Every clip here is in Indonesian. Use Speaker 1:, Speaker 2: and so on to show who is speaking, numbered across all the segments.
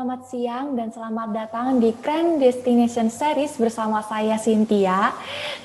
Speaker 1: Selamat siang dan selamat datang di Grand Destination Series bersama saya Cynthia.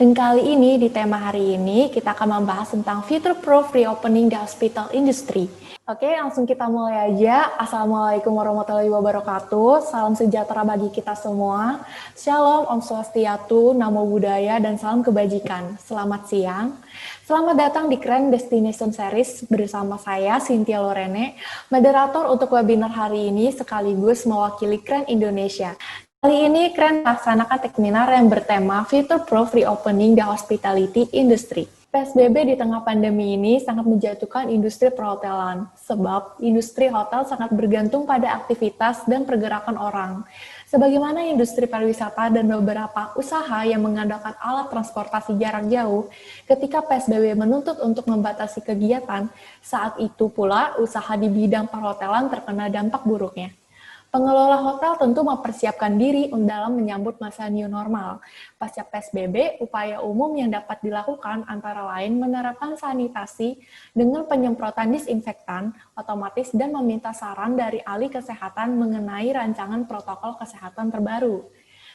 Speaker 1: Dan kali ini di tema hari ini kita akan membahas tentang future proof reopening the hospital industry. Oke, langsung kita mulai aja. Assalamualaikum warahmatullahi wabarakatuh. Salam sejahtera bagi kita semua. Shalom, Om Swastiastu, Namo Buddhaya, dan salam kebajikan. Selamat siang. Selamat datang di Grand Destination Series bersama saya, Cynthia Lorene, moderator untuk webinar hari ini sekaligus mewakili Grand Indonesia. Kali ini Grand melaksanakan seminar yang bertema Future Proof Reopening the Hospitality Industry. PSBB di tengah pandemi ini sangat menjatuhkan industri perhotelan, sebab industri hotel sangat bergantung pada aktivitas dan pergerakan orang. Sebagaimana industri pariwisata dan beberapa usaha yang mengandalkan alat transportasi jarak jauh, ketika PSBB menuntut untuk membatasi kegiatan, saat itu pula usaha di bidang perhotelan terkena dampak buruknya. Pengelola hotel tentu mempersiapkan diri dalam menyambut masa new normal. Pasca PSBB, upaya umum yang dapat dilakukan antara lain menerapkan sanitasi dengan penyemprotan disinfektan otomatis dan meminta saran dari ahli kesehatan mengenai rancangan protokol kesehatan terbaru.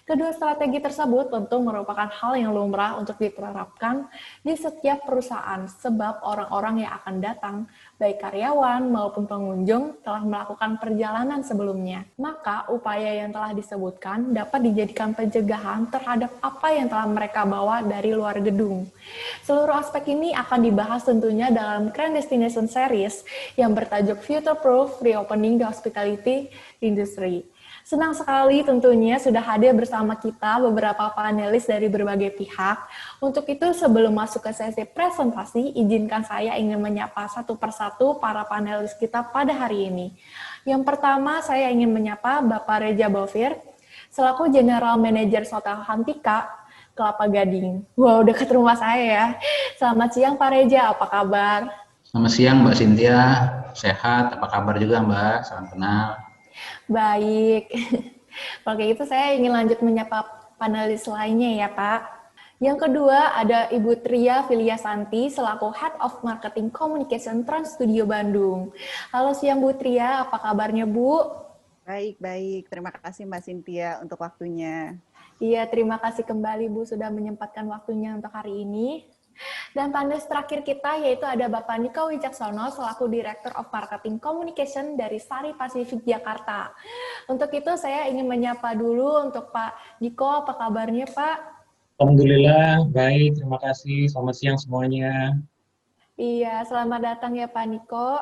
Speaker 1: Kedua strategi tersebut tentu merupakan hal yang lumrah untuk diterapkan di setiap perusahaan sebab orang-orang yang akan datang, baik karyawan maupun pengunjung, telah melakukan perjalanan sebelumnya. Maka upaya yang telah disebutkan dapat dijadikan pencegahan terhadap apa yang telah mereka bawa dari luar gedung. Seluruh aspek ini akan dibahas tentunya dalam Grand Destination Series yang bertajuk Future Proof Reopening the Hospitality Industry. Senang sekali tentunya sudah hadir bersama kita beberapa panelis dari berbagai pihak. Untuk itu sebelum masuk ke sesi presentasi, izinkan saya ingin menyapa satu persatu para panelis kita pada hari ini. Yang pertama saya ingin menyapa Bapak Reja Bovir, selaku General Manager Hotel Hantika, Kelapa Gading. Wow, dekat rumah saya ya. Selamat siang Pak Reja, apa kabar?
Speaker 2: Selamat siang Mbak Cynthia, sehat, apa kabar juga Mbak, salam kenal.
Speaker 1: Baik, kalau kayak gitu saya ingin lanjut menyapa panelis lainnya ya Pak. Yang kedua ada Ibu Tria Filiasanti selaku Head of Marketing Communication Trans Studio Bandung. Halo siang Bu Tria, apa kabarnya Bu?
Speaker 3: Baik. Terima kasih Mbak Cynthia untuk waktunya.
Speaker 1: Iya, terima kasih kembali Bu sudah menyempatkan waktunya untuk hari ini. Dan panelis terakhir kita yaitu ada Bapak Niko Wicaksono selaku Director of Marketing Communication dari Sari Pacific Jakarta. Untuk itu saya ingin menyapa dulu untuk Pak Niko, apa kabarnya Pak?
Speaker 4: Alhamdulillah, baik, terima kasih. Selamat siang semuanya.
Speaker 1: Iya, selamat datang ya Pak Niko.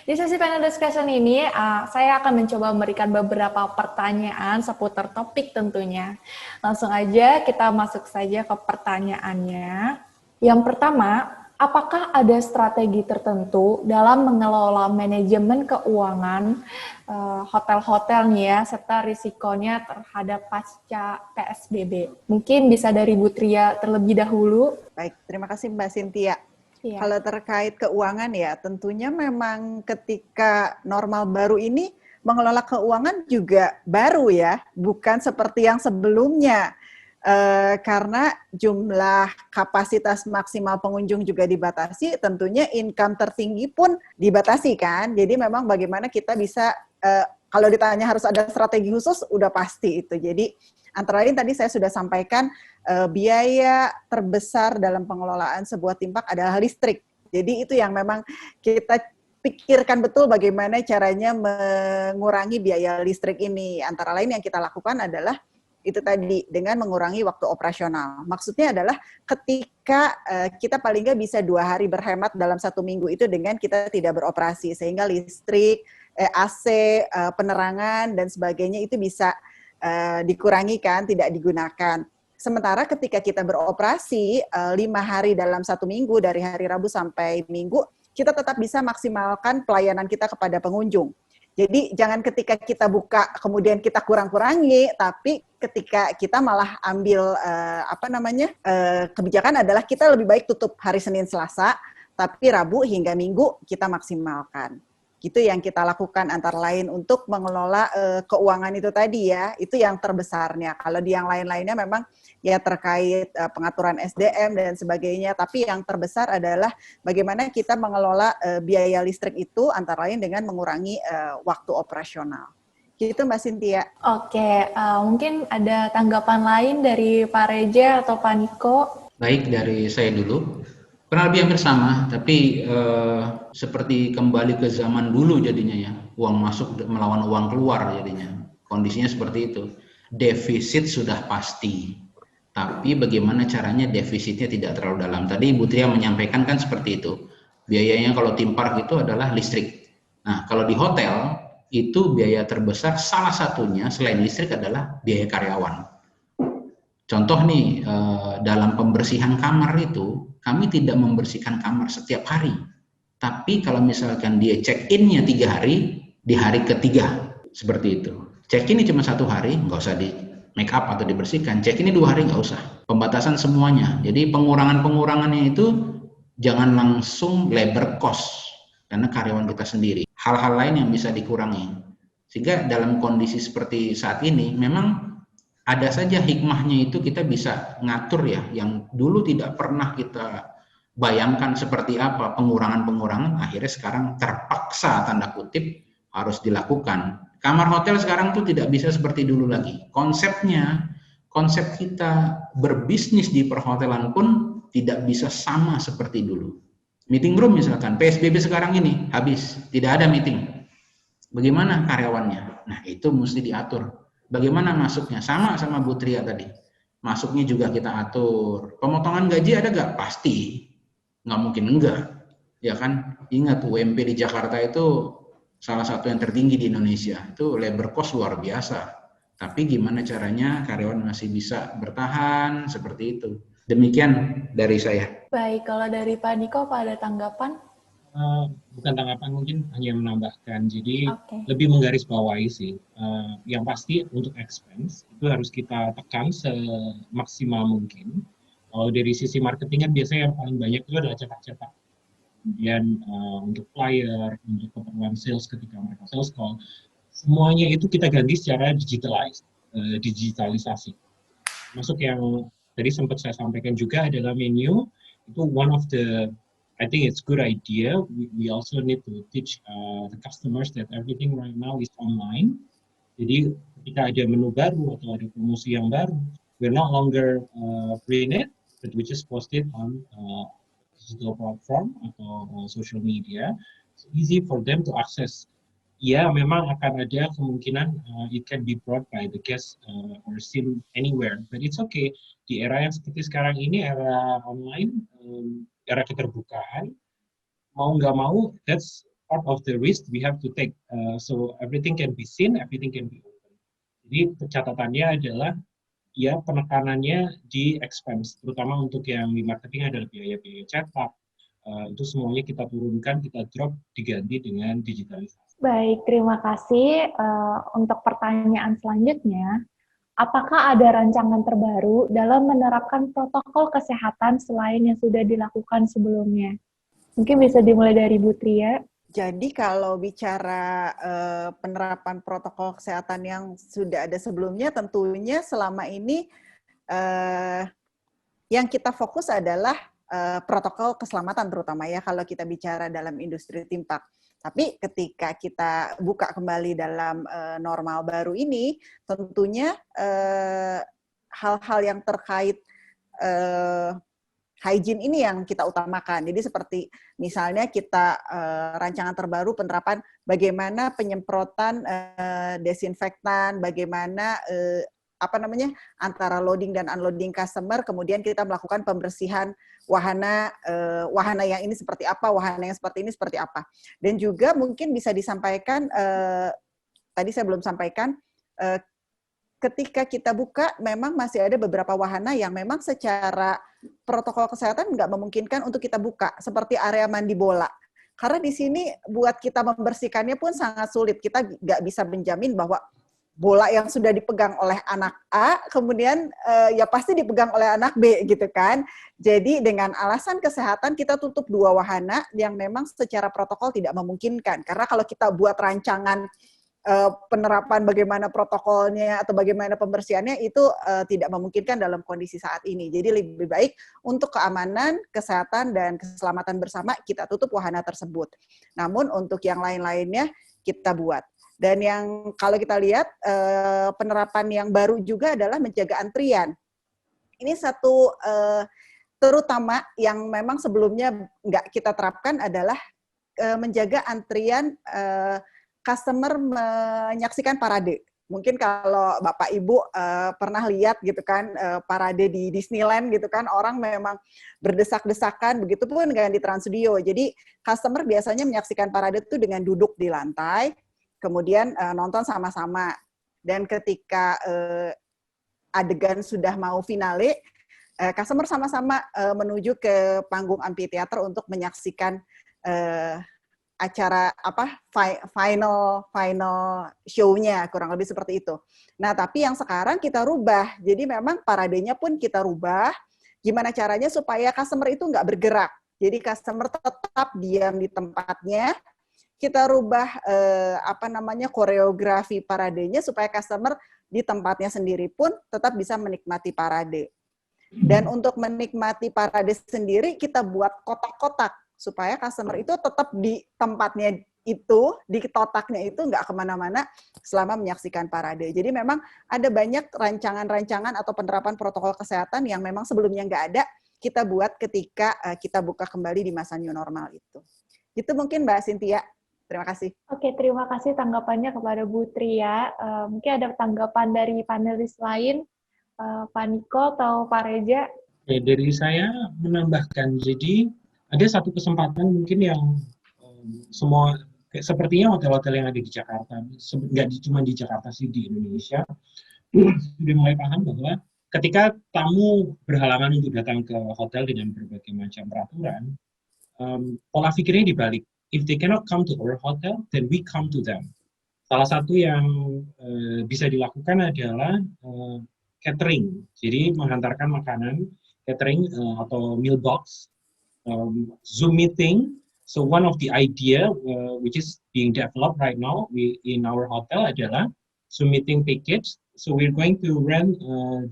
Speaker 1: Di sesi panel discussion ini, saya akan mencoba memberikan beberapa pertanyaan seputar topik tentunya. Langsung aja kita masuk saja ke pertanyaannya. Yang pertama, apakah ada strategi tertentu dalam mengelola manajemen keuangan hotel-hotel nih ya, serta risikonya terhadap pasca PSBB? Mungkin bisa dari Bu Tria terlebih dahulu.
Speaker 3: Baik, terima kasih Mbak Cynthia.
Speaker 1: Ya.
Speaker 3: Kalau terkait keuangan ya, tentunya memang ketika normal baru ini, mengelola keuangan juga baru ya, bukan seperti yang sebelumnya. Karena jumlah kapasitas maksimal pengunjung juga dibatasi, tentunya income tertinggi pun dibatasi kan. Jadi memang bagaimana kita bisa, kalau ditanya harus ada strategi khusus, udah pasti itu. Jadi antara lain tadi saya sudah sampaikan, biaya terbesar dalam pengelolaan sebuah theme park adalah listrik. Jadi itu yang memang kita pikirkan betul bagaimana caranya mengurangi biaya listrik ini. Antara lain yang kita lakukan adalah itu tadi dengan mengurangi waktu operasional. Maksudnya adalah ketika kita paling nggak bisa 2 hari berhemat dalam 1 minggu itu dengan kita tidak beroperasi, sehingga listrik, AC, penerangan dan sebagainya itu bisa dikurangi kan, tidak digunakan. Sementara ketika kita beroperasi 5 hari dalam 1 minggu dari hari Rabu sampai Minggu, kita tetap bisa maksimalkan pelayanan kita kepada pengunjung. Jadi jangan ketika kita buka kemudian kita kurang-kurangi, tapi ketika kita malah ambil kebijakan adalah kita lebih baik tutup hari Senin Selasa, tapi Rabu hingga Minggu kita maksimalkan. Gitu yang kita lakukan antara lain untuk mengelola keuangan itu tadi ya, itu yang terbesarnya. Kalau di yang lain-lainnya memang ya terkait pengaturan SDM dan sebagainya, tapi yang terbesar adalah bagaimana kita mengelola biaya listrik itu antara lain dengan mengurangi waktu operasional. Gitu Mbak Cynthia.
Speaker 1: Oke, mungkin ada tanggapan lain dari Pak Reja atau Pak Niko?
Speaker 2: Baik, dari saya dulu. Kurang lebih hampir sama, tapi seperti kembali ke zaman dulu jadinya ya. Uang masuk melawan uang keluar jadinya. Kondisinya seperti itu. Defisit sudah pasti, tapi bagaimana caranya defisitnya tidak terlalu dalam. Tadi Ibu Tria menyampaikan kan seperti itu. Biayanya kalau theme park itu adalah listrik. Nah, kalau di hotel itu biaya terbesar salah satunya selain listrik adalah biaya karyawan. Contoh nih, dalam pembersihan kamar itu, kami tidak membersihkan kamar setiap hari. Tapi kalau misalkan dia check-in-nya 3 hari, di hari ketiga, seperti itu. Check-in cuma 1 hari, nggak usah di make up atau dibersihkan. Check-in 2 hari, nggak usah. Pembatasan semuanya. Jadi pengurangan-pengurangannya itu jangan langsung labor cost, karena karyawan kita sendiri. Hal-hal lain yang bisa dikurangi. Sehingga dalam kondisi seperti saat ini, memang ada saja hikmahnya itu kita bisa ngatur ya, yang dulu tidak pernah kita bayangkan seperti apa pengurangan-pengurangan, akhirnya sekarang terpaksa tanda kutip harus dilakukan. Kamar hotel sekarang tuh tidak bisa seperti dulu lagi. Konsepnya, konsep kita berbisnis di perhotelan pun tidak bisa sama seperti dulu. Meeting room misalkan, PSBB sekarang ini habis, tidak ada meeting. Bagaimana karyawannya? Nah, itu mesti diatur. Bagaimana masuknya? Sama Bu Tria tadi. Masuknya juga kita atur. Pemotongan gaji ada nggak? Pasti. Nggak mungkin enggak. Ya kan? Ingat UMP di Jakarta itu salah satu yang tertinggi di Indonesia. Itu labor cost luar biasa. Tapi gimana caranya karyawan masih bisa bertahan seperti itu. Demikian dari saya.
Speaker 1: Baik, kalau dari Pak Niko, Pak ada tanggapan?
Speaker 4: Bukan tanggapan, mungkin hanya menambahkan. Jadi
Speaker 1: Oke.
Speaker 4: lebih menggarisbawahi sih. Yang pasti untuk expense itu harus kita tekan semaksimal mungkin. Kalau dari sisi marketing kan biasanya yang paling banyak itu adalah cetak-cetak. Kemudian untuk flyer, untuk keperluan sales ketika mereka sales call, semuanya itu kita ganti secara digitalisasi. Masuk yang tadi sempat saya sampaikan juga adalah menu, itu one of the I think it's good idea. We also need to teach the customers that everything right now is online. Jadi ketika ada menu baru atau ada promosi yang baru, we're not longer print it, but we just post it on digital platform atau social media. It's easy for them to access. Ya, memang akan ada kemungkinan it can be brought by the guest or seen anywhere, but it's okay. Di era yang seperti sekarang ini, era online, era keterbukaan, mau nggak mau, that's part of the risk we have to take. So everything can be seen, everything can be open. Jadi catatannya adalah ya penekanannya di expense, terutama untuk yang di marketing adalah biaya-biaya cetak. Itu semuanya kita turunkan, kita drop, diganti dengan digitalisasi.
Speaker 1: Baik, terima kasih. Untuk pertanyaan selanjutnya, apakah ada rancangan terbaru dalam menerapkan protokol kesehatan selain yang sudah dilakukan sebelumnya? Mungkin bisa dimulai dari Bu Tria.
Speaker 3: Jadi kalau bicara penerapan protokol kesehatan yang sudah ada sebelumnya, tentunya selama ini yang kita fokus adalah protokol keselamatan terutama ya kalau kita bicara dalam industri theme park. Tapi ketika kita buka kembali dalam normal baru ini, tentunya hal-hal yang terkait hygiene ini yang kita utamakan. Jadi seperti misalnya kita rancangan terbaru penerapan bagaimana penyemprotan desinfektan, bagaimana antara loading dan unloading customer, kemudian kita melakukan pembersihan wahana yang ini seperti apa, wahana yang seperti ini seperti apa. Dan juga mungkin bisa disampaikan, tadi saya belum sampaikan, ketika kita buka memang masih ada beberapa wahana yang memang secara protokol kesehatan nggak memungkinkan untuk kita buka, seperti area mandi bola. Karena di sini buat kita membersihkannya pun sangat sulit, kita nggak bisa menjamin bahwa bola yang sudah dipegang oleh anak A, kemudian ya pasti dipegang oleh anak B gitu kan. Jadi dengan alasan kesehatan kita tutup 2 wahana yang memang secara protokol tidak memungkinkan. Karena kalau kita buat rancangan penerapan bagaimana protokolnya atau bagaimana pembersihannya itu tidak memungkinkan dalam kondisi saat ini. Jadi lebih baik untuk keamanan, kesehatan, dan keselamatan bersama kita tutup wahana tersebut. Namun untuk yang lain-lainnya kita buat. Dan yang kalau kita lihat penerapan yang baru juga adalah menjaga antrian. Ini satu terutama yang memang sebelumnya nggak kita terapkan adalah menjaga antrian customer menyaksikan parade. Mungkin kalau Bapak Ibu pernah lihat gitu kan parade di Disneyland gitu kan, orang memang berdesak-desakan, begitupun dengan di Trans Studio. Jadi customer biasanya menyaksikan parade itu dengan duduk di lantai, kemudian nonton sama-sama. Dan ketika adegan sudah mau finale, customer sama-sama menuju ke panggung amphitheater untuk menyaksikan acara final show-nya, kurang lebih seperti itu. Nah, tapi yang sekarang kita rubah. Jadi memang paradenya pun kita rubah. Gimana caranya supaya customer itu nggak bergerak. Jadi customer tetap diam di tempatnya. Kita rubah koreografi paradenya supaya customer di tempatnya sendiri pun tetap bisa menikmati parade. Dan untuk menikmati parade sendiri kita buat kotak-kotak supaya customer itu tetap di tempatnya itu, di kotaknya itu nggak kemana-mana selama menyaksikan parade. Jadi memang ada banyak rancangan-rancangan atau penerapan protokol kesehatan yang memang sebelumnya nggak ada, kita buat ketika kita buka kembali di masa new normal itu. Itu mungkin Mbak Cynthia. Terima kasih.
Speaker 1: Oke, terima kasih tanggapannya kepada Bu Tria. Mungkin ada tanggapan dari panelis lain, Pak Niko atau Pak Reja?
Speaker 4: Dari saya menambahkan, jadi ada satu kesempatan mungkin yang semua, sepertinya hotel-hotel yang ada di Jakarta, nggak cuma di Jakarta sih, di Indonesia, sudah mulai paham bahwa ketika tamu berhalangan untuk datang ke hotel dengan berbagai macam peraturan, pola pikirnya dibalik. If they cannot come to our hotel, then we come to them. Salah satu yang bisa dilakukan adalah catering, jadi menghantarkan makanan, catering atau meal box, Zoom meeting. So one of the idea which is being developed right now in our hotel adalah Zoom meeting package. So we're going to rent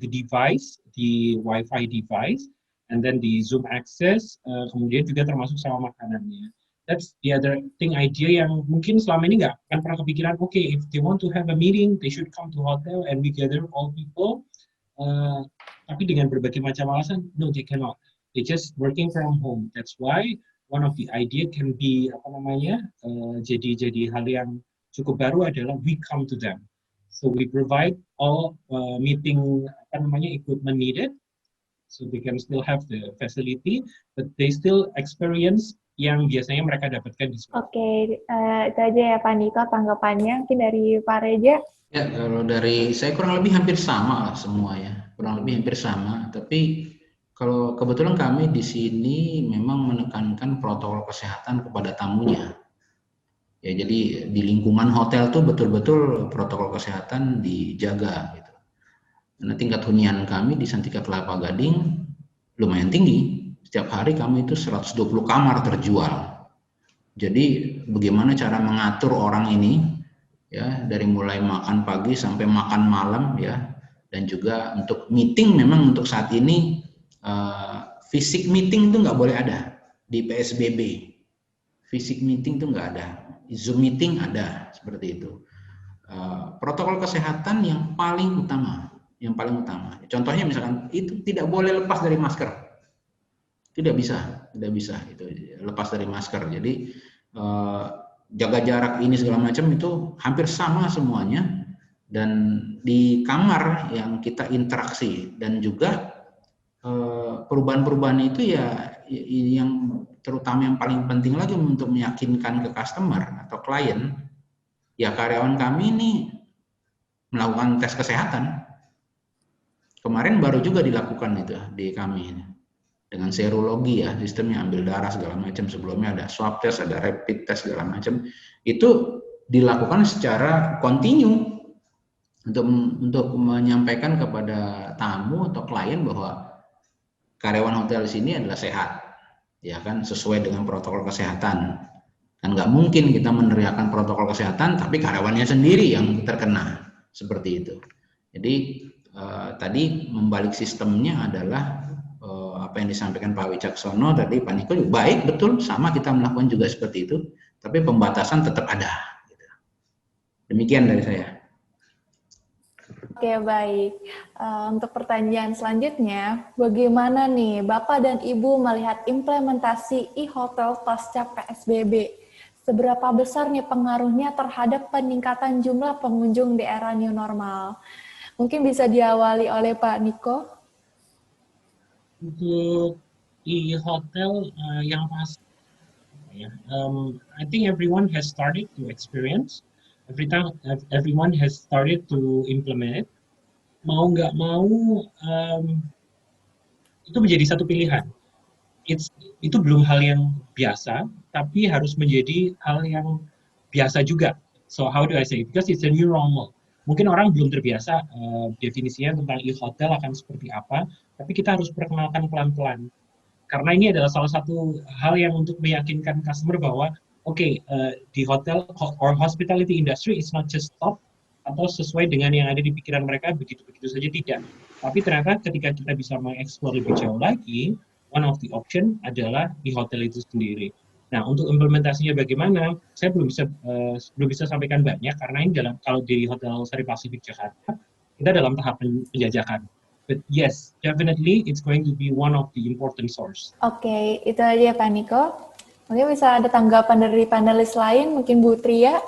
Speaker 4: the device, the Wi-Fi device, and then the Zoom access, kemudian juga termasuk sama makanannya. That's the other thing idea yang mungkin selama ini nggak akan pernah kepikiran. Okay, if they want to have a meeting, they should come to hotel and we gather all people. Tapi dengan berbagai macam alasan, no, they cannot. They just working from home. That's why one of the idea can be jadi hal yang cukup baru adalah we come to them. So we provide all meeting equipment needed, so they can still have the facility, but they still experience yang biasanya mereka dapatkan di sekolah.
Speaker 1: Oke, itu aja ya Pak Niko tanggapannya. Mungkin dari Pak Reja?
Speaker 2: Ya, kalau dari saya kurang lebih hampir sama lah semua ya, kurang lebih hampir sama. Tapi kalau kebetulan kami di sini memang menekankan protokol kesehatan kepada tamunya. Ya, jadi di lingkungan hotel tuh betul-betul protokol kesehatan dijaga gitu. Karena tingkat hunian kami di Santika Kelapa Gading lumayan tinggi. Setiap hari kami itu 120 kamar terjual. Jadi bagaimana cara mengatur orang ini ya, dari mulai makan pagi sampai makan malam ya, dan juga untuk meeting memang untuk saat ini fisik meeting itu nggak boleh ada di PSBB. Fisik meeting itu nggak ada, Zoom meeting ada, seperti itu. Protokol kesehatan yang paling utama. Contohnya misalkan itu tidak boleh lepas dari masker. Tidak bisa itu lepas dari masker. Jadi jaga jarak ini segala macam itu hampir sama semuanya. Dan di kamar yang kita interaksi dan juga perubahan-perubahan itu ya yang terutama yang paling penting lagi untuk meyakinkan ke customer atau klien, ya karyawan kami ini melakukan tes kesehatan. Kemarin baru juga dilakukan itu di kami ini. Dengan serologi ya, sistemnya ambil darah segala macam, sebelumnya ada swab test, ada rapid test segala macam, itu dilakukan secara kontinu untuk menyampaikan kepada tamu atau klien bahwa karyawan hotel di sini adalah sehat, ya kan, sesuai dengan protokol kesehatan. Kan nggak mungkin kita meneriakan protokol kesehatan tapi karyawannya sendiri yang terkena, seperti itu. Jadi tadi membalik sistemnya adalah apa yang disampaikan Pak Wicaksono tadi, Pak Niko juga baik, betul, sama kita melakukan juga seperti itu, tapi pembatasan tetap ada. Gitu. Demikian dari saya.
Speaker 1: Oke, baik. Untuk pertanyaan selanjutnya, bagaimana nih Bapak dan Ibu melihat implementasi e-hotel pasca PSBB? Seberapa besar nih pengaruhnya terhadap peningkatan jumlah pengunjung di era new normal? Mungkin bisa diawali oleh Pak Niko.
Speaker 4: Untuk e-hotel yang pasti, ya, I think everyone has started to experience, everyone has started to implement it. Mau nggak mau, itu menjadi satu pilihan. Itu belum hal yang biasa, tapi harus menjadi hal yang biasa juga. So how do I say it? Because it's a new normal. Mungkin orang belum terbiasa definisinya tentang e-hotel akan seperti apa, tapi kita harus perkenalkan pelan-pelan. Karena ini adalah salah satu hal yang untuk meyakinkan customer bahwa di hotel or hospitality industry is not just stop atau sesuai dengan yang ada di pikiran mereka begitu-begitu saja, tidak. Tapi ternyata ketika kita bisa mengeksplor lebih jauh lagi, one of the option adalah di hotel itu sendiri. Nah, untuk implementasinya bagaimana? Saya belum bisa sampaikan banyak karena ini kalau di Hotel Sari Pacific Jakarta kita dalam tahap penjajakan. But yes, definitely it's going to be one of the important source.
Speaker 1: Oke, itu aja Pak Niko. Mungkin bisa ada tanggapan dari panelis lain, mungkin Bu Tria.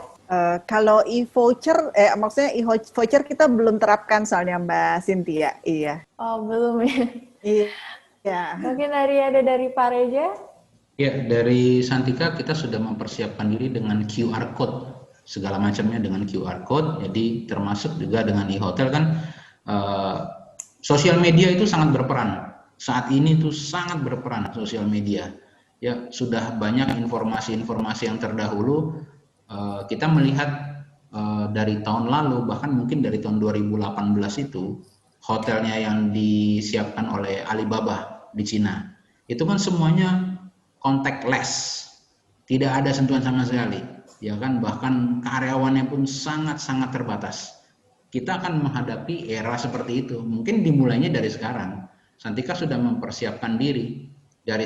Speaker 3: Kalau e-voucher, maksudnya e-voucher kita belum terapkan soalnya Mbak Cynthia, iya.
Speaker 1: Oh, belum ya.
Speaker 3: Iya.
Speaker 1: Mungkin ada dari Pak Reza.
Speaker 2: Ya, dari Santika kita sudah mempersiapkan diri dengan QR code, segala macamnya dengan QR code. Jadi termasuk juga dengan e-hotel kan, sosial media itu sangat berperan. Saat ini tuh sangat berperan sosial media. Ya, sudah banyak informasi-informasi yang terdahulu. Kita melihat dari tahun lalu, bahkan mungkin dari tahun 2018 itu, hotelnya yang disiapkan oleh Alibaba di Cina, itu kan semuanya contactless, tidak ada sentuhan sama sekali, ya kan, bahkan karyawannya pun sangat-sangat terbatas. Kita akan menghadapi era seperti itu, mungkin dimulainya dari sekarang. Santika sudah mempersiapkan diri dari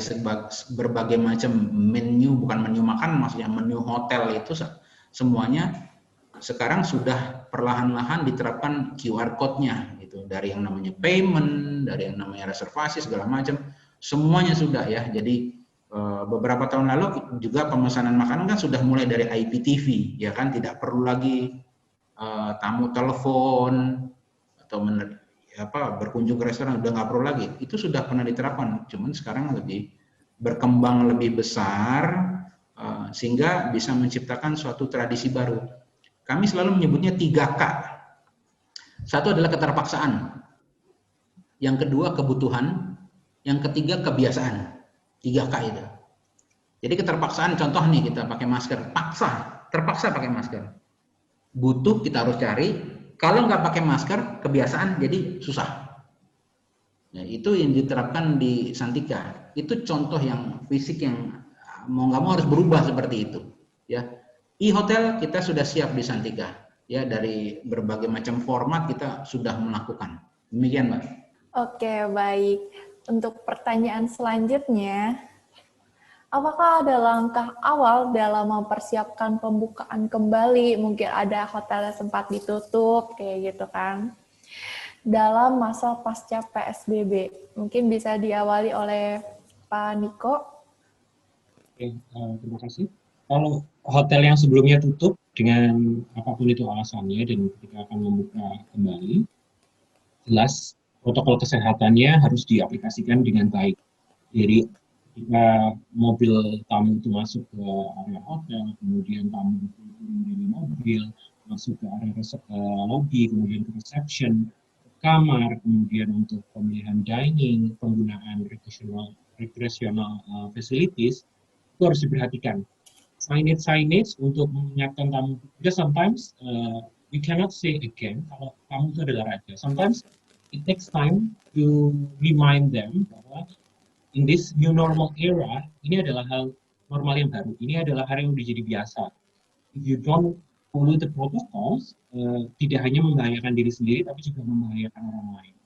Speaker 2: berbagai macam menu, bukan menu makan, maksudnya menu hotel itu semuanya sekarang sudah perlahan-lahan diterapkan QR code-nya gitu, dari yang namanya payment, dari yang namanya reservasi segala macam, semuanya sudah ya. Jadi beberapa tahun lalu juga pemesanan makanan kan sudah mulai dari IPTV, ya kan, tidak perlu lagi tamu telepon atau berkunjung ke restoran, udah nggak perlu lagi. Itu sudah pernah diterapkan, cuman sekarang lebih berkembang lebih besar sehingga bisa menciptakan suatu tradisi baru. Kami selalu menyebutnya 3K. Satu adalah keterpaksaan, yang kedua kebutuhan, yang ketiga kebiasaan. 3K itu. Jadi keterpaksaan, contoh nih, kita pakai masker, terpaksa pakai masker. Butuh, kita harus cari. Kalau nggak pakai masker, kebiasaan, jadi susah. Nah, itu yang diterapkan di Santika. Itu contoh yang fisik yang mau nggak mau harus berubah seperti itu. Ya, e-hotel kita sudah siap di Santika. Ya, dari berbagai macam format kita sudah melakukan. Demikian, Mbak.
Speaker 1: Oke, baik. Untuk pertanyaan selanjutnya, apakah ada langkah awal dalam mempersiapkan pembukaan kembali? Mungkin ada hotel yang sempat ditutup, kayak gitu kan, dalam masa pasca PSBB. Mungkin bisa diawali oleh Pak Niko.
Speaker 4: Oke, terima kasih. Kalau hotel yang sebelumnya tutup dengan apapun itu alasannya dan ketika akan membuka kembali, jelas protokol kesehatannya harus diaplikasikan dengan baik. Jadi ketika mobil tamu itu masuk ke area hotel, kemudian tamu itu turun dari mobil, masuk ke area lobby, kemudian ke reception, ke kamar, kemudian untuk pemilihan dining, penggunaan recreational facilities, itu harus diperhatikan. Signage untuk mengingatkan tamu. Because sometimes we cannot say again kalau tamu itu adalah raja. Sometimes it takes time to remind them bahwa in this new normal era, ini adalah hal normal yang baru. Ini adalah hal yang udah jadi biasa. If you don't follow the protocols, tidak hanya membahayakan diri sendiri, tapi juga membahayakan orang lain.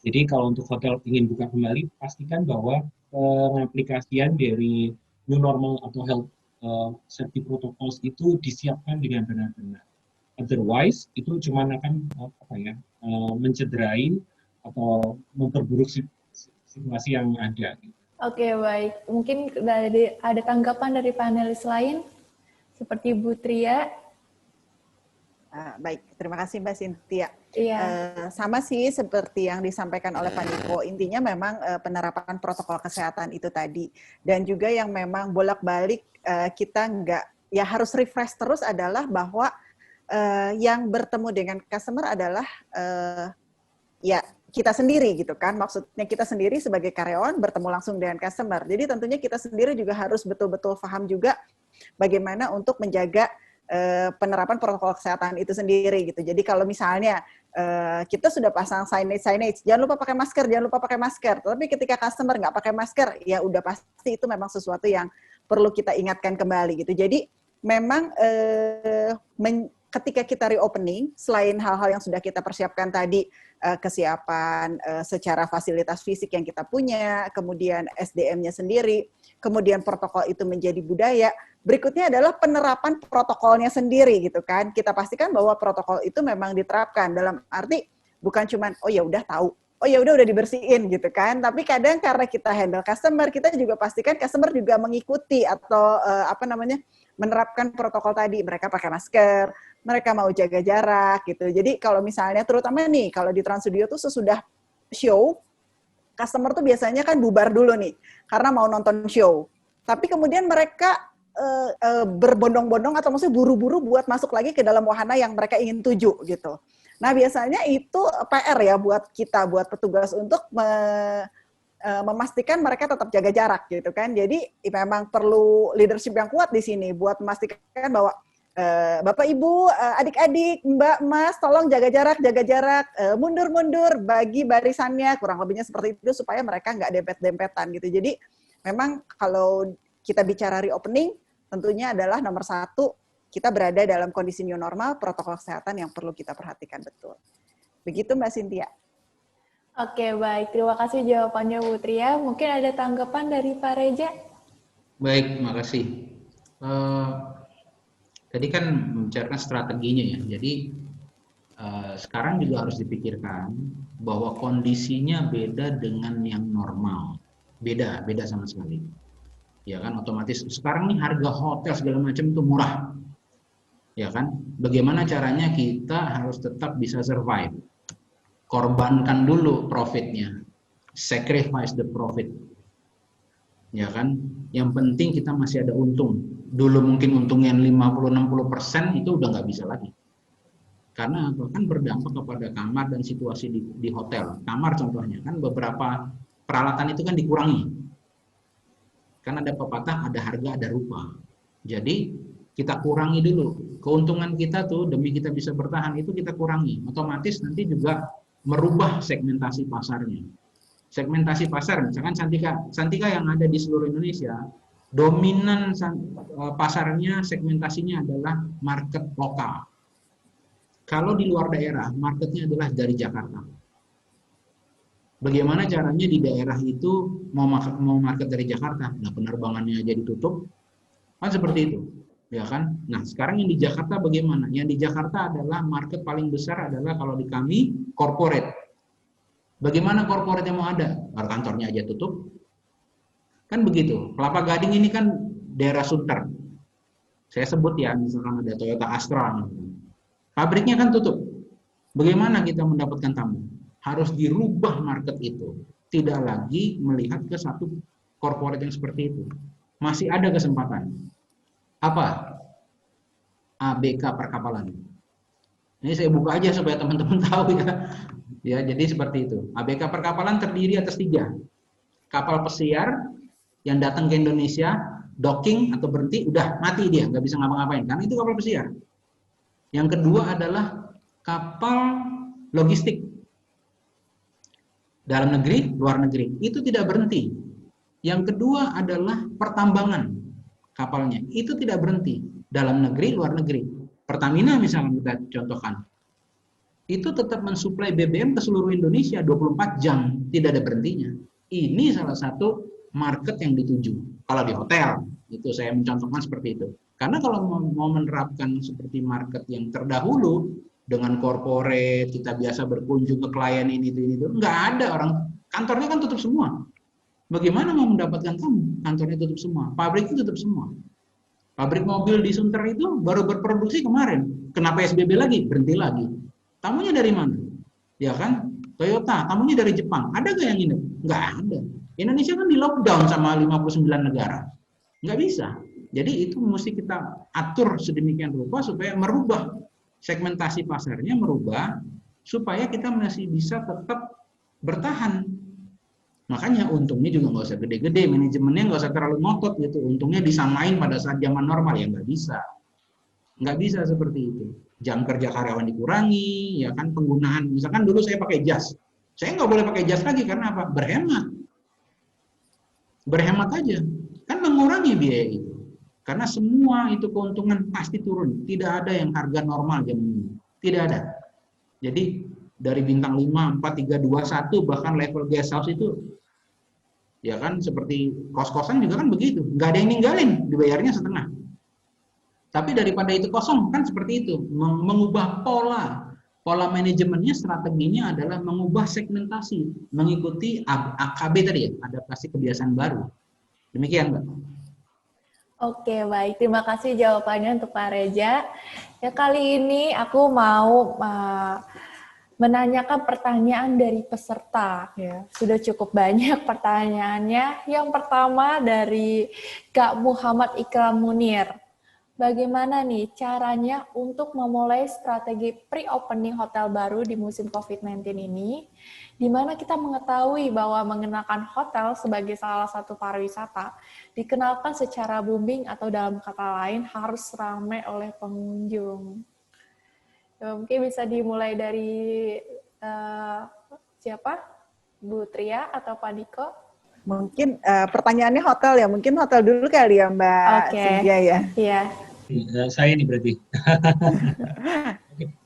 Speaker 4: Jadi kalau untuk hotel ingin buka kembali, pastikan bahwa pengaplikasian dari new normal atau health safety protocols itu disiapkan dengan benar-benar. Otherwise itu cuma akan mencederai atau memperburuk situasi yang ada.
Speaker 1: Oke, baik. Mungkin ada tanggapan dari panelis lain, seperti Bu Tria.
Speaker 3: Baik, terima kasih Mbak Cynthia.
Speaker 1: Iya.
Speaker 3: Sama sih seperti yang disampaikan oleh Pak Niko, intinya memang penerapan protokol kesehatan itu tadi. Dan juga yang memang bolak-balik kita harus refresh terus adalah bahwa yang bertemu dengan customer adalah ya kita sendiri gitu kan. Maksudnya kita sendiri sebagai karyawan bertemu langsung dengan customer. Jadi tentunya kita sendiri juga harus betul-betul paham juga bagaimana untuk menjaga penerapan protokol kesehatan itu sendiri gitu. Jadi kalau misalnya kita sudah pasang signage, jangan lupa pakai masker, tapi ketika customer nggak pakai masker, ya udah pasti itu memang sesuatu yang perlu kita ingatkan kembali gitu. Jadi memang ketika kita reopening, selain hal-hal yang sudah kita persiapkan tadi, kesiapan secara fasilitas fisik yang kita punya, kemudian SDM-nya sendiri, kemudian protokol itu menjadi budaya. Berikutnya adalah penerapan protokolnya sendiri gitu kan. Kita pastikan bahwa protokol itu memang diterapkan dalam arti bukan cuman oh ya udah tahu, oh ya udah dibersihin gitu kan. Tapi kadang karena kita handle customer, kita juga pastikan customer juga mengikuti atau menerapkan protokol tadi. Mereka pakai masker, mereka mau jaga jarak gitu. Jadi kalau misalnya terutama nih kalau di Trans Studio tuh sesudah show, customer tuh biasanya kan bubar dulu nih karena mau nonton show. Tapi kemudian mereka berbondong-bondong atau maksudnya buru-buru buat masuk lagi ke dalam wahana yang mereka ingin tuju gitu. Nah biasanya itu PR ya buat kita, buat petugas untuk memastikan mereka tetap jaga jarak gitu kan. Jadi memang perlu leadership yang kuat di sini buat memastikan bahwa Bapak Ibu, adik-adik, Mbak, Mas, tolong jaga jarak, mundur-mundur, bagi barisannya, kurang lebihnya seperti itu supaya mereka nggak dempet-dempetan gitu. Jadi memang kalau kita bicara reopening, tentunya adalah nomor satu, kita berada dalam kondisi new normal, protokol kesehatan yang perlu kita perhatikan betul. Begitu Mbak Cynthia.
Speaker 1: Oke, baik. Terima kasih jawabannya Bu Tria. Mungkin ada tanggapan dari Pak Reza?
Speaker 2: Baik, makasih. Tadi kan membicarakan strateginya ya. Jadi sekarang juga harus dipikirkan bahwa kondisinya beda dengan yang normal. Beda sama sekali. Ya kan, otomatis sekarang nih harga hotel segala macam itu murah. Ya kan? Bagaimana caranya kita harus tetap bisa survive? Korbankan dulu profitnya. Sacrifice the profit. Ya kan? Yang penting kita masih ada untung. Dulu mungkin untungnya 50-60% itu udah nggak bisa lagi. Karena kan berdampak kepada kamar dan situasi di hotel. Kamar contohnya kan beberapa peralatan itu kan dikurangi. Kan ada pepatah, ada harga, ada rupa. Jadi kita kurangi dulu. Keuntungan kita tuh demi kita bisa bertahan itu kita kurangi. Otomatis nanti juga merubah segmentasi pasarnya. Segmentasi pasar, misalkan Santika yang ada di seluruh Indonesia, dominan pasarnya, segmentasinya adalah market lokal. Kalau di luar daerah, marketnya adalah dari Jakarta. Bagaimana caranya di daerah itu mau market dari Jakarta? Nah, penerbangannya aja ditutup, kan seperti itu, ya kan? Nah, sekarang yang di Jakarta bagaimana? Yang di Jakarta adalah market paling besar adalah kalau di kami corporate. Bagaimana corporate yang mau ada? Kantornya aja tutup, kan begitu. Kelapa Gading ini kan daerah Sunter. Saya sebut ya, misalkan ada Toyota Astra, pabriknya kan tutup. Bagaimana kita mendapatkan tamu? Harus dirubah market itu. Tidak lagi melihat ke satu corporate yang seperti itu. Masih ada kesempatan. Apa? ABK perkapalan. Ini saya buka aja supaya teman-teman tahu ya. Ya, jadi seperti itu. ABK perkapalan terdiri atas 3. Kapal pesiar yang datang ke Indonesia, docking atau berhenti, udah mati dia, nggak bisa ngapa-ngapain. Karena itu kapal pesiar. Yang kedua adalah kapal logistik. Dalam negeri, luar negeri. Itu tidak berhenti. Yang kedua adalah pertambangan kapalnya. Itu tidak berhenti. Dalam negeri, luar negeri. Pertamina misalnya kita contohkan. Itu tetap mensuplai BBM ke seluruh Indonesia 24 jam. Tidak ada berhentinya. Ini salah satu market yang dituju. Kalau di hotel, itu saya mencontohkan seperti itu. Karena kalau mau menerapkan seperti market yang terdahulu dengan corporate, kita biasa berkunjung ke klien ini itu, nggak ada orang, kantornya kan tutup semua. Bagaimana mau mendapatkan tamu? Kantornya tutup semua, pabrik itu tutup semua. Pabrik mobil di Sunter itu baru berproduksi kemarin. Kenapa PSBB lagi? Berhenti lagi. Tamunya dari mana? Ya kan? Toyota, tamunya dari Jepang. Ada nggak yang nginep? Nggak ada. Indonesia kan di lockdown sama 59 negara. Nggak bisa. Jadi itu mesti kita atur sedemikian rupa supaya merubah segmentasi pasarnya, merubah supaya kita masih bisa tetap bertahan. Makanya untungnya juga nggak usah gede-gede, manajemennya nggak usah terlalu ngotot gitu. Untungnya disamain pada saat zaman normal, ya nggak bisa. Nggak bisa seperti itu. Jam kerja karyawan dikurangi, ya kan, penggunaan. Misalkan dulu saya pakai jas, saya nggak boleh pakai jas lagi karena apa? Berhemat. Berhemat aja, kan mengurangi biaya itu. Karena semua itu keuntungan pasti turun. Tidak ada yang harga normal jam ini. Tidak ada. Jadi dari bintang 5, 4, 3, 2, 1 bahkan level guest house itu ya kan seperti kos-kosan juga kan begitu. Nggak ada yang ninggalin, dibayarnya setengah. Tapi daripada itu kosong kan seperti itu. Mengubah pola. Pola manajemennya, strateginya adalah mengubah segmentasi. Mengikuti AKB tadi ya, adaptasi kebiasaan baru. Demikian Mbak.
Speaker 1: Oke, baik. Terima kasih jawabannya untuk Pak Reza. Ya, kali ini aku mau menanyakan pertanyaan dari peserta. Ya, sudah cukup banyak pertanyaannya. Yang pertama dari Kak Muhammad Ikram Munir. Bagaimana nih caranya untuk memulai strategi pre-opening hotel baru di musim COVID-19 ini, di mana kita mengetahui bahwa mengenalkan hotel sebagai salah satu pariwisata dikenalkan secara booming atau dalam kata lain harus ramai oleh pengunjung. Ya, mungkin bisa dimulai dari siapa? Bu Tria atau Pak Diko?
Speaker 3: Mungkin pertanyaannya hotel ya, mungkin hotel dulu kali ya Mbak Cynthia ya.
Speaker 1: Iya.
Speaker 4: Saya nih berarti.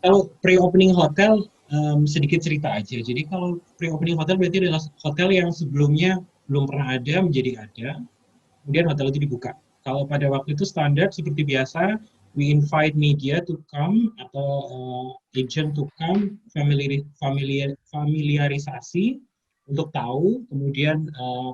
Speaker 4: Kalau pre-opening hotel, sedikit cerita aja. Jadi kalau pre-opening hotel berarti adalah hotel yang sebelumnya belum pernah ada menjadi ada, kemudian hotel itu dibuka. Kalau pada waktu itu standar seperti biasa, we invite media to come atau agent to come, familiarisasi untuk tahu, kemudian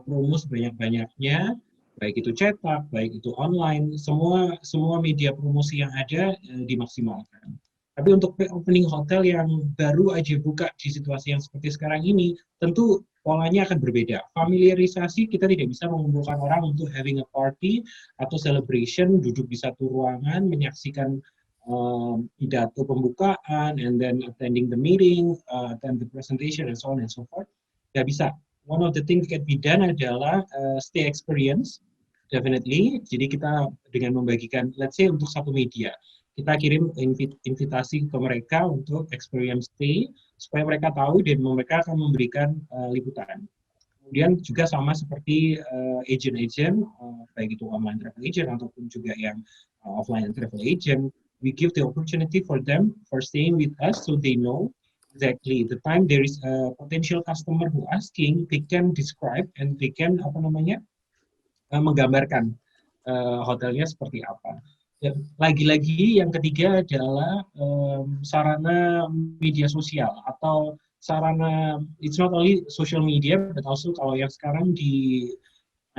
Speaker 4: promo sebanyak-banyaknya, baik itu cetak, baik itu online, semua media promosi yang ada dimaksimalkan. Tapi untuk opening hotel yang baru aja buka di situasi yang seperti sekarang ini, tentu polanya akan berbeda. Familiarisasi, kita tidak bisa mengumpulkan orang untuk having a party atau celebration, duduk di satu ruangan, menyaksikan pidato pembukaan, and then attending the meeting, attend the presentation, and so on and so forth. Nggak bisa. One of the things that can be done adalah stay experience, definitely. Jadi kita dengan membagikan, let's say untuk satu media, kita kirim invitasi ke mereka untuk experience stay, supaya mereka tahu dan mereka akan memberikan liputan. Kemudian juga sama seperti agent-agent, baik itu online travel agent ataupun juga yang offline travel agent, we give the opportunity for them for staying with us so they know exactly the time there is a potential customer who asking, they can describe and they can menggambarkan hotelnya seperti apa. Lagi-lagi yang ketiga adalah sarana media sosial atau sarana, it's not only social media but also kalau yang sekarang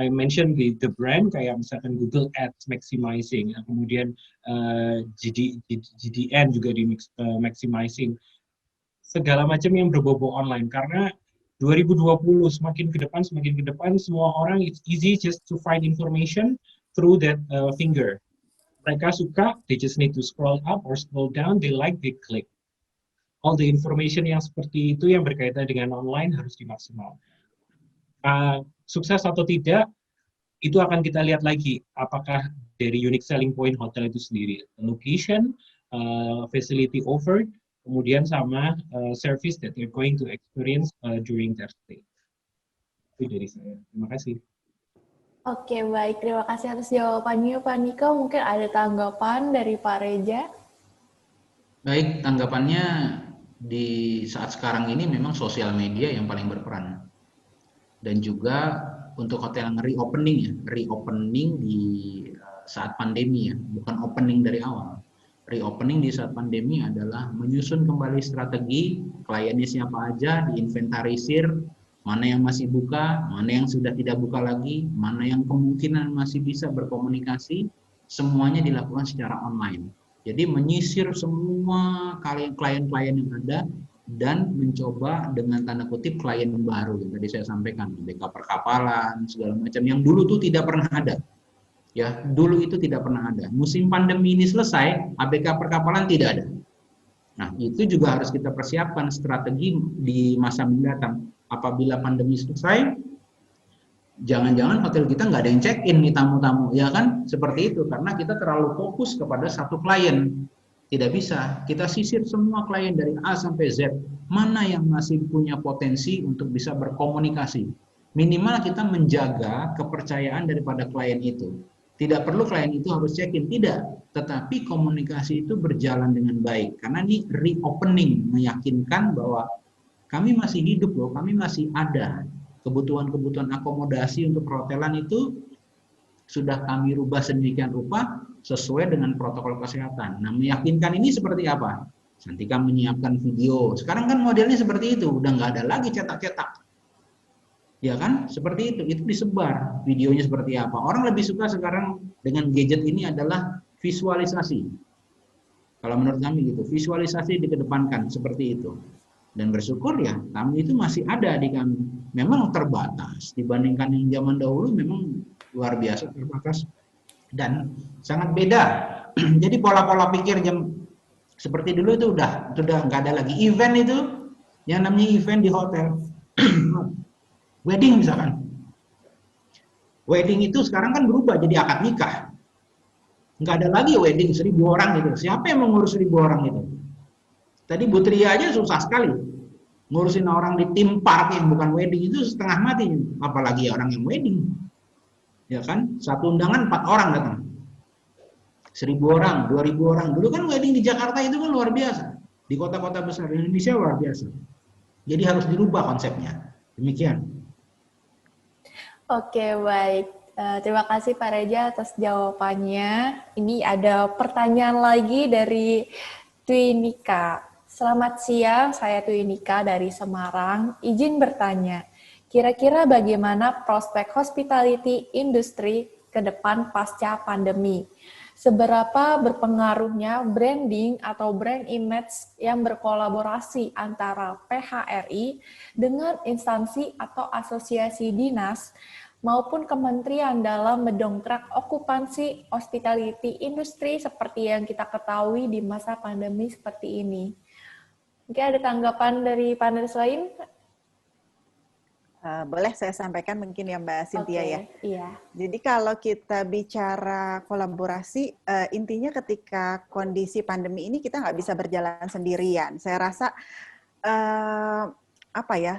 Speaker 4: I mentioned the brand kayak misalkan Google Ads maximizing, kemudian GDN juga di maximizing, segala macam yang berbobot online. Karena 2020 semakin ke depan semua orang it's easy just to find information through that finger. Mereka suka, they just need to scroll up or scroll down, they like, they click. All the information yang seperti itu yang berkaitan dengan online harus dimaksimalkan. Sukses atau tidak, itu akan kita lihat lagi. Apakah dari unique selling point hotel itu sendiri. Location, facility offered, kemudian sama service that they're going to experience during their stay. Itu dari saya. Terima kasih.
Speaker 1: Oke, baik. Terima kasih atas jawabannya, Pak Niko. Mungkin ada tanggapan dari Pak Reza?
Speaker 2: Baik, tanggapannya di saat sekarang ini memang sosial media yang paling berperan. Dan juga untuk hotel yang reopening di saat pandemi ya, bukan opening dari awal. Reopening di saat pandemi adalah menyusun kembali strategi, kliennya siapa aja, diinventarisir, mana yang masih buka, mana yang sudah tidak buka lagi, mana yang kemungkinan masih bisa berkomunikasi, semuanya dilakukan secara online. Jadi menyisir semua klien-klien yang ada dan mencoba dengan tanda kutip klien baru yang tadi saya sampaikan, BK perkapalan, segala macam yang dulu tuh tidak pernah ada. Ya, dulu itu tidak pernah ada. Musim pandemi ini selesai, ABK perkapalan tidak ada. Nah, itu juga harus kita persiapkan strategi di masa mendatang. Apabila pandemi selesai, jangan-jangan hotel kita nggak ada yang check-in nih tamu-tamu, ya kan? Seperti itu, karena kita terlalu fokus kepada satu klien. Tidak bisa, kita sisir semua klien dari A sampai Z. Mana yang masih punya potensi untuk bisa berkomunikasi. Minimal kita menjaga kepercayaan daripada klien itu. Tidak perlu klien itu harus check-in, tidak. Tetapi komunikasi itu berjalan dengan baik. Karena ini reopening, meyakinkan bahwa kami masih hidup loh, kami masih ada. Kebutuhan-kebutuhan akomodasi untuk perhotelan itu sudah kami rubah sedemikian rupa sesuai dengan protokol kesehatan. Nah, meyakinkan ini seperti apa? Santika menyiapkan video. Sekarang kan modelnya seperti itu, udah nggak ada lagi cetak-cetak. Ya kan? Seperti itu disebar videonya seperti apa. Orang lebih suka sekarang dengan gadget ini adalah visualisasi. Kalau menurut kami gitu, visualisasi dikedepankan seperti itu. Dan bersyukur ya, kami itu masih ada di kami. Memang terbatas dibandingkan yang zaman dahulu, memang luar biasa terbatas dan sangat beda. Jadi pola-pola pikir seperti dulu itu udah nggak ada lagi. Event itu yang namanya event di hotel. Wedding misalkan. Wedding itu sekarang kan berubah jadi akad nikah. Nggak ada lagi wedding 1.000 orang gitu. Siapa yang mengurus 1.000 orang itu? Tadi Bu Tria aja susah sekali. Ngurusin orang di theme park yang bukan wedding itu setengah mati. Apalagi orang yang wedding. Ya kan? Satu undangan 4 orang datang. 1.000 orang, 2.000 orang. Dulu kan wedding di Jakarta itu kan luar biasa. Di kota-kota besar Indonesia luar biasa. Jadi harus dirubah konsepnya. Demikian.
Speaker 1: Oke, baik. Terima kasih Pak Reza atas jawabannya. Ini ada pertanyaan lagi dari Twinika. Selamat siang, saya Twinika dari Semarang. Izin bertanya, kira-kira bagaimana prospek hospitality industry ke depan pasca pandemi? Seberapa berpengaruhnya branding atau brand image yang berkolaborasi antara PHRI dengan instansi atau asosiasi dinas maupun kementerian dalam mendongkrak okupansi hospitality industry seperti yang kita ketahui di masa pandemi seperti ini. Mungkin ada tanggapan dari panelis lain?
Speaker 3: Boleh saya sampaikan mungkin ya Mbak Cynthia ya.
Speaker 1: Iya.
Speaker 3: Jadi kalau kita bicara kolaborasi, intinya ketika kondisi pandemi ini kita nggak bisa berjalan sendirian. Saya rasa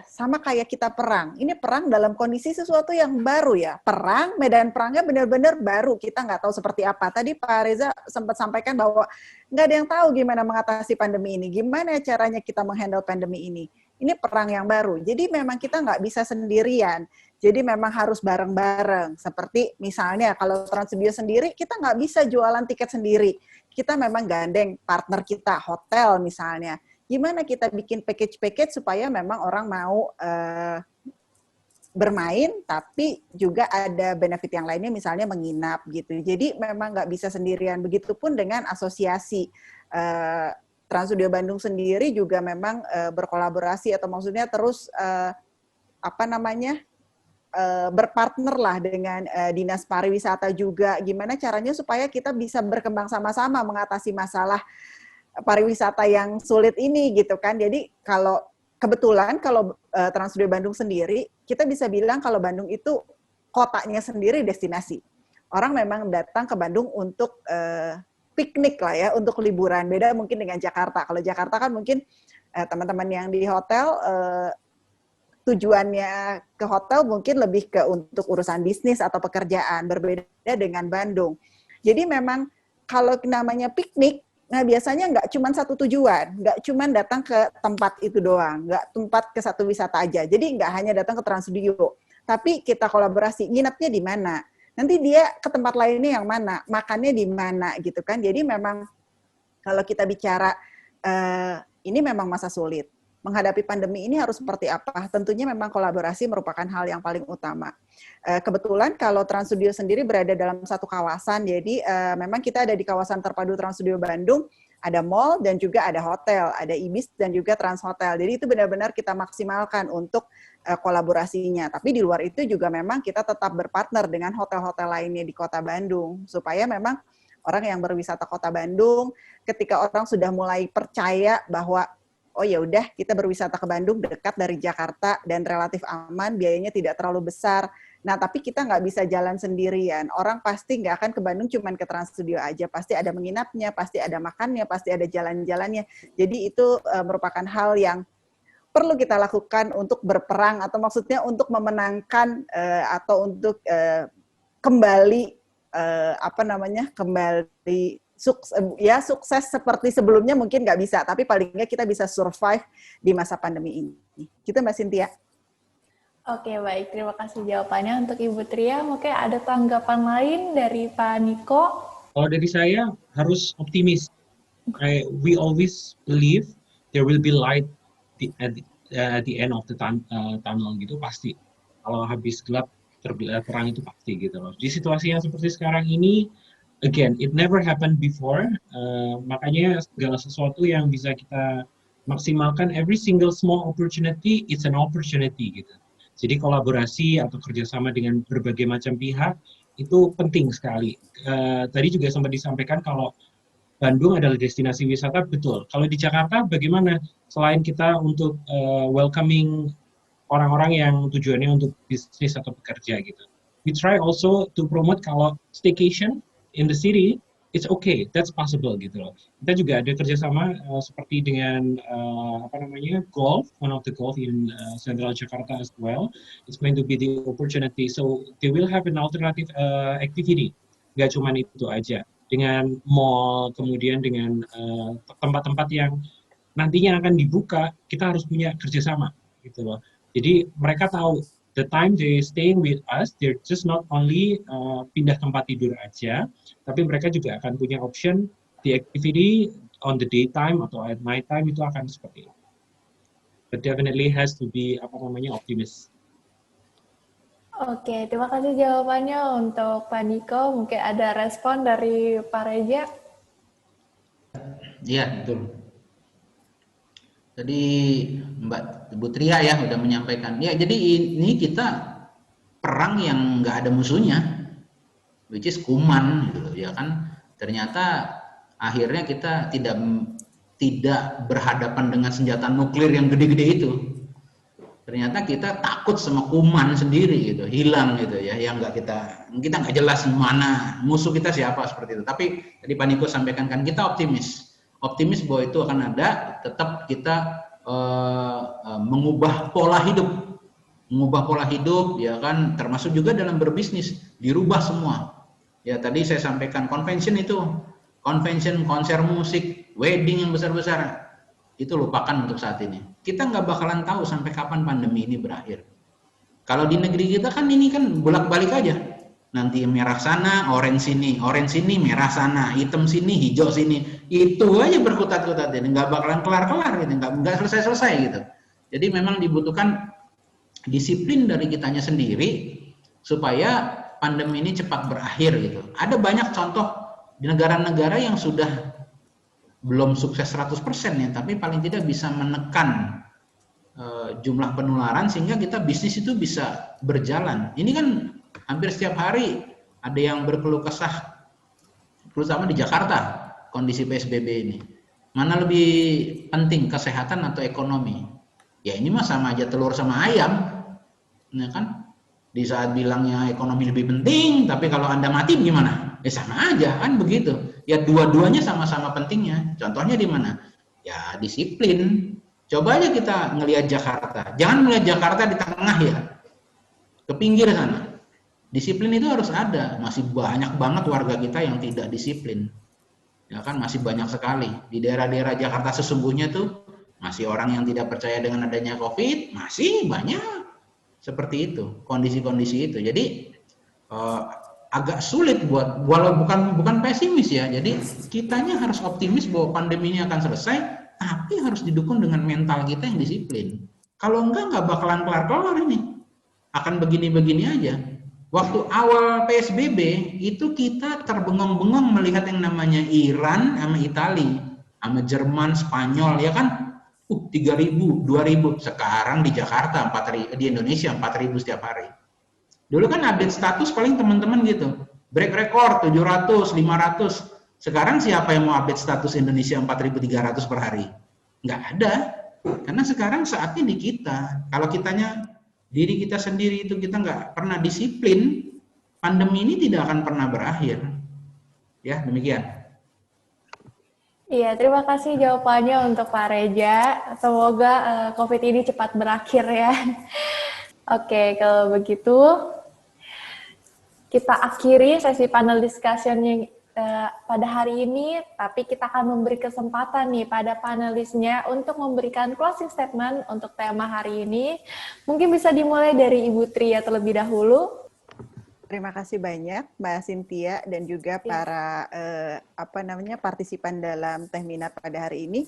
Speaker 3: sama kayak kita perang. Ini perang dalam kondisi sesuatu yang baru ya. Perang, medan perangnya benar-benar baru. Kita nggak tahu seperti apa. Tadi Pak Reza sempat sampaikan bahwa nggak ada yang tahu gimana mengatasi pandemi ini. Gimana caranya kita menghandle pandemi ini. Ini perang yang baru. Jadi memang kita nggak bisa sendirian. Jadi memang harus bareng-bareng. Seperti misalnya kalau Transstudio sendiri, kita nggak bisa jualan tiket sendiri. Kita memang gandeng partner kita, hotel misalnya. Gimana kita bikin package-package supaya memang orang mau bermain, tapi juga ada benefit yang lainnya, misalnya menginap gitu. Jadi memang nggak bisa sendirian. Begitupun dengan asosiasi. Transstudio Bandung sendiri juga memang berkolaborasi atau maksudnya terus berpartner lah dengan Dinas Pariwisata juga. Gimana caranya supaya kita bisa berkembang sama-sama mengatasi masalah pariwisata yang sulit ini gitu kan. Jadi kalau kebetulan kalau Transstudio Bandung sendiri, kita bisa bilang kalau Bandung itu kotanya sendiri destinasi. Orang memang datang ke Bandung untuk piknik lah ya, untuk liburan. Beda mungkin dengan Jakarta. Kalau Jakarta kan mungkin teman-teman yang di hotel tujuannya ke hotel mungkin lebih ke untuk urusan bisnis atau pekerjaan. Berbeda dengan Bandung. Jadi memang kalau namanya piknik, nah biasanya nggak cuma satu tujuan, nggak cuma datang ke tempat itu doang, nggak tempat ke satu wisata aja. Jadi nggak hanya datang ke Transstudio, tapi kita kolaborasi, nginepnya di mana. nanti dia ke tempat lainnya yang mana, makannya di mana gitu kan. Jadi memang kalau kita bicara ini memang masa sulit. Menghadapi pandemi ini harus seperti apa? Tentunya memang kolaborasi merupakan hal yang paling utama. Kebetulan kalau Trans Studio sendiri berada dalam satu kawasan, jadi memang kita ada di kawasan terpadu Trans Studio Bandung, ada mall dan juga ada hotel, ada Ibis dan juga Trans Hotel. Jadi itu benar-benar kita maksimalkan untuk kolaborasinya. Tapi di luar itu juga memang kita tetap berpartner dengan hotel-hotel lainnya di Kota Bandung, supaya memang orang yang berwisata Kota Bandung, ketika orang sudah mulai percaya bahwa oh ya udah kita berwisata ke Bandung dekat dari Jakarta dan relatif aman, biayanya tidak terlalu besar. Nah tapi kita nggak bisa jalan sendirian. Orang pasti nggak akan ke Bandung cuman ke Trans Studio aja. Pasti ada menginapnya, pasti ada makannya, pasti ada jalan-jalannya. Jadi itu merupakan hal yang perlu kita lakukan untuk berperang atau maksudnya untuk memenangkan atau untuk kembali kembali sukses seperti sebelumnya mungkin nggak bisa, tapi paling nggak kita bisa survive di masa pandemi ini. Gitu Mbak Cynthia.
Speaker 1: Oke, baik. Terima kasih jawabannya untuk Ibu Tria. Mungkin ada tanggapan lain dari Pak Niko?
Speaker 4: Kalau dari saya harus optimis. We always believe there will be light at the end of the tunnel gitu pasti. Kalau habis gelap terang itu pasti gitu loh. Di situasi yang seperti sekarang ini, again, it never happened before. Makanya segala sesuatu yang bisa kita maksimalkan, every single small opportunity, it's an opportunity gitu. Jadi kolaborasi atau kerjasama dengan berbagai macam pihak itu penting sekali. Tadi juga sempat disampaikan kalau Bandung adalah destinasi wisata, betul. Kalau di Jakarta bagaimana? Selain kita untuk welcoming orang-orang yang tujuannya untuk bisnis atau bekerja gitu. We try also to promote kalau staycation in the city, it's okay, that's possible gitu loh. Kita juga ada kerjasama seperti dengan golf, one of the golf in Central Jakarta as well. It's going to be the opportunity, so they will have an alternative activity. Gak cuma itu aja, dengan mall, kemudian dengan tempat-tempat yang nantinya akan dibuka, kita harus punya kerjasama gitu loh. Jadi mereka tahu the time they staying with us, they're just not only pindah tempat tidur aja, tapi mereka juga akan punya option the activity on the daytime atau at night time itu akan seperti itu. But definitely has to be optimis.
Speaker 1: Oke, terima kasih jawabannya untuk Pak Niko. Mungkin ada respon dari Pak Reja?
Speaker 2: Iya, betul. Tadi Mbak Ibu Tria ya udah menyampaikan. Ya, jadi ini kita perang yang nggak ada musuhnya, which is kuman gitu ya kan. Ternyata akhirnya kita tidak berhadapan dengan senjata nuklir yang gede-gede itu. Ternyata kita takut sama kuman sendiri gitu, hilang gitu ya, yang kita nggak jelas mana musuh kita siapa seperti itu. Tapi tadi Pak Niko sampaikan kan kita optimis bahwa itu akan ada. Tetap kita mengubah pola hidup ya kan, termasuk juga dalam berbisnis dirubah semua. Ya tadi saya sampaikan konser musik, wedding yang besar-besar itu lupakan untuk saat ini. Kita nggak bakalan tahu sampai kapan pandemi ini berakhir. Kalau di negeri kita kan ini kan bolak-balik aja. Nanti merah sana, orange sini, merah sana, hitam sini, hijau sini. Itu aja berkutat-kutat ini, nggak bakalan kelar-kelar gitu, nggak selesai-selesai gitu. Jadi memang dibutuhkan disiplin dari kitanya sendiri supaya pandemi ini cepat berakhir gitu. Ada banyak contoh di negara-negara yang sudah belum sukses 100% ya, tapi paling tidak bisa menekan jumlah penularan sehingga kita bisnis itu bisa berjalan. Ini kan hampir setiap hari ada yang berkeluh kesah, terutama di Jakarta kondisi PSBB ini. Mana lebih penting, kesehatan atau ekonomi? Ya ini mah sama aja telur sama ayam, ya kan? Di saat bilangnya ekonomi lebih penting, tapi kalau Anda mati gimana? Ya sama aja kan begitu. Ya dua-duanya sama-sama pentingnya. Contohnya di mana? Ya disiplin. Coba aja kita ngelihat Jakarta. Jangan melihat Jakarta di tengah ya, ke pinggir sana. Disiplin itu harus ada. Masih banyak banget warga kita yang tidak disiplin. Ya kan masih banyak sekali. Di daerah-daerah Jakarta sesungguhnya tuh masih orang yang tidak percaya dengan adanya COVID, masih banyak seperti itu, kondisi-kondisi itu. Jadi agak sulit walau bukan pesimis ya. Jadi kitanya harus optimis bahwa pandemi ini akan selesai, tapi harus didukung dengan mental kita yang disiplin. Kalau nggak bakalan kelar-kelar ini. Akan begini-begini aja. Waktu awal PSBB itu kita terbengong-bengong melihat yang namanya Iran sama Itali, sama Jerman, Spanyol, ya kan? 3.000, 2.000. Sekarang di Jakarta 4.000, di Indonesia 4.000 setiap hari. Dulu kan update status paling teman-teman gitu. Break record 700, 500. Sekarang siapa yang mau update status Indonesia 4.300 per hari? Nggak ada. Karena sekarang saatnya di kita. Kalau kitanya diri kita sendiri itu kita nggak pernah disiplin, pandemi ini tidak akan pernah berakhir. Ya, demikian.
Speaker 1: Iya, terima kasih jawabannya untuk Pak Reja. Semoga COVID ini cepat berakhir ya. Oke, kalau begitu kita akhiri sesi panel discussion-nya pada hari ini, tapi kita akan memberi kesempatan nih pada panelisnya untuk memberikan closing statement untuk tema hari ini. Mungkin bisa dimulai dari Ibu Tria terlebih dahulu.
Speaker 3: Terima kasih banyak Mbak Cynthia dan juga para partisipan dalam Tehminat pada hari ini.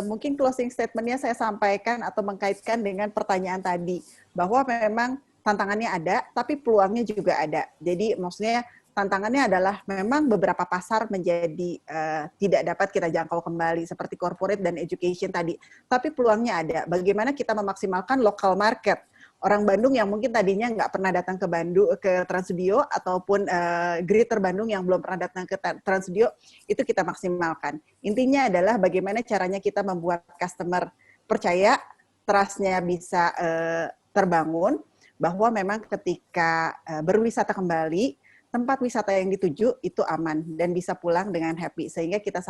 Speaker 3: Mungkin closing statement-nya saya sampaikan atau mengkaitkan dengan pertanyaan tadi, bahwa memang tantangannya ada, tapi peluangnya juga ada. Jadi maksudnya tantangannya adalah memang beberapa pasar menjadi tidak dapat kita jangkau kembali seperti corporate dan education tadi. Tapi peluangnya ada. Bagaimana kita memaksimalkan local market. Orang Bandung yang mungkin tadinya nggak pernah datang ke Trans Studio ataupun Greater Bandung yang belum pernah datang ke Trans Studio, itu kita maksimalkan. Intinya adalah bagaimana caranya kita membuat customer percaya, trust-nya bisa terbangun, bahwa memang ketika berwisata kembali, tempat wisata yang dituju itu aman dan bisa pulang dengan happy, sehingga kita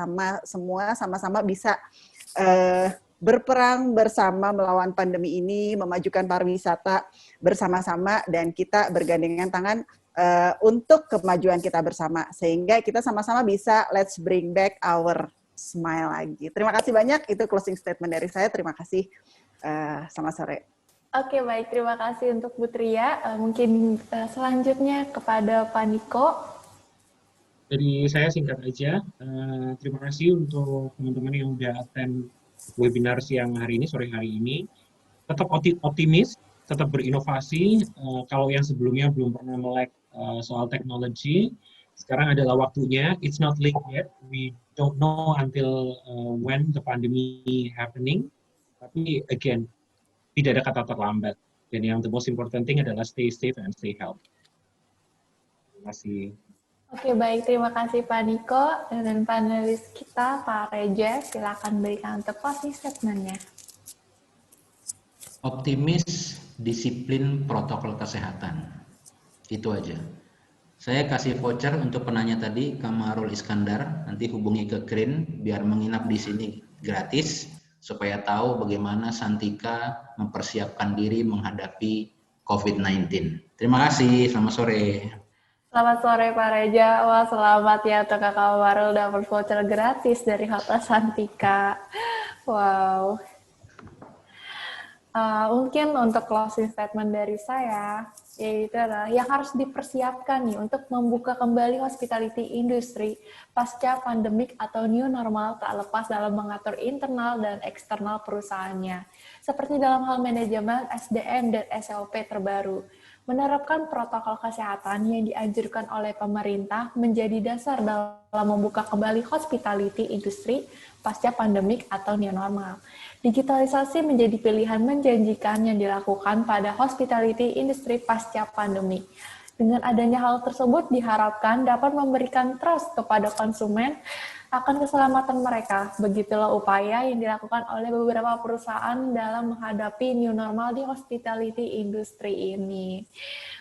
Speaker 3: semua sama-sama bisa berperang bersama melawan pandemi ini, memajukan pariwisata bersama-sama, dan kita bergandengan tangan untuk kemajuan kita bersama, sehingga kita sama-sama bisa let's bring back our smile lagi. Terima kasih banyak, itu closing statement dari saya. Terima kasih, selamat sore.
Speaker 1: Oke, baik. Terima kasih untuk Bu Tria. Mungkin selanjutnya kepada Pak Niko.
Speaker 4: Dari saya singkat aja, terima kasih untuk teman-teman yang udah attend webinar siang hari ini, sore hari ini. Tetap optimis, tetap berinovasi. Kalau yang sebelumnya belum pernah melek soal teknologi, sekarang adalah waktunya. It's not late yet. We don't know until when the pandemic happening. Tapi again, tidak ada kata terlambat. Dan yang the most important thing adalah stay safe and stay healthy. Terima kasih.
Speaker 1: Oke, baik. Terima kasih Pak Niko. Dan panelis kita, Pak Reja, silakan berikan untuk closing statement-nya.
Speaker 2: Optimis, disiplin, protokol kesehatan. Itu aja. Saya kasih voucher untuk penanya tadi, Kamarul Iskandar. Nanti hubungi ke Green biar menginap di sini gratis, supaya tahu bagaimana Santika mempersiapkan diri menghadapi COVID-19. Terima kasih, selamat sore.
Speaker 1: Selamat sore Pak Reja. Wah, selamat ya untuk Kakak Marul dapat voucher gratis dari Hotel Santika. Wow. Mungkin untuk closing statement dari saya, yaitu adalah yang harus dipersiapkan nih untuk membuka kembali hospitality industry pasca pandemik atau new normal, tak lepas dalam mengatur internal dan eksternal perusahaannya, seperti dalam hal manajemen, SDM, dan SOP terbaru. Menerapkan protokol kesehatan yang dianjurkan oleh pemerintah menjadi dasar dalam membuka kembali hospitality industry pasca pandemik atau new normal. Digitalisasi menjadi pilihan menjanjikan yang dilakukan pada hospitality industry pasca pandemik. Dengan adanya hal tersebut diharapkan dapat memberikan trust kepada konsumen akan keselamatan mereka. Begitulah upaya yang dilakukan oleh beberapa perusahaan dalam menghadapi new normal di hospitality industry ini.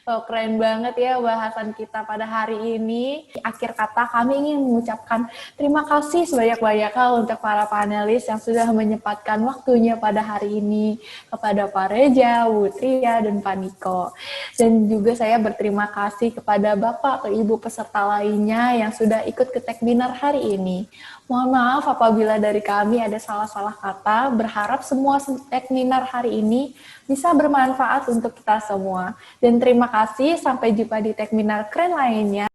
Speaker 1: Oh, keren banget ya bahasan kita pada hari ini. Di akhir kata kami ingin mengucapkan terima kasih sebanyak-banyaknya untuk para panelis yang sudah menyempatkan waktunya pada hari ini, kepada Pak Reja, Bu Tria, dan Pak Niko. Dan juga saya berterima kasih kepada Bapak atau Ibu peserta lainnya yang sudah ikut ke Techminar hari ini. Mohon maaf apabila dari kami ada salah-salah kata, berharap semua Techminar hari ini bisa bermanfaat untuk kita semua. Dan terima kasih. Sampai jumpa di Techminar keren lainnya.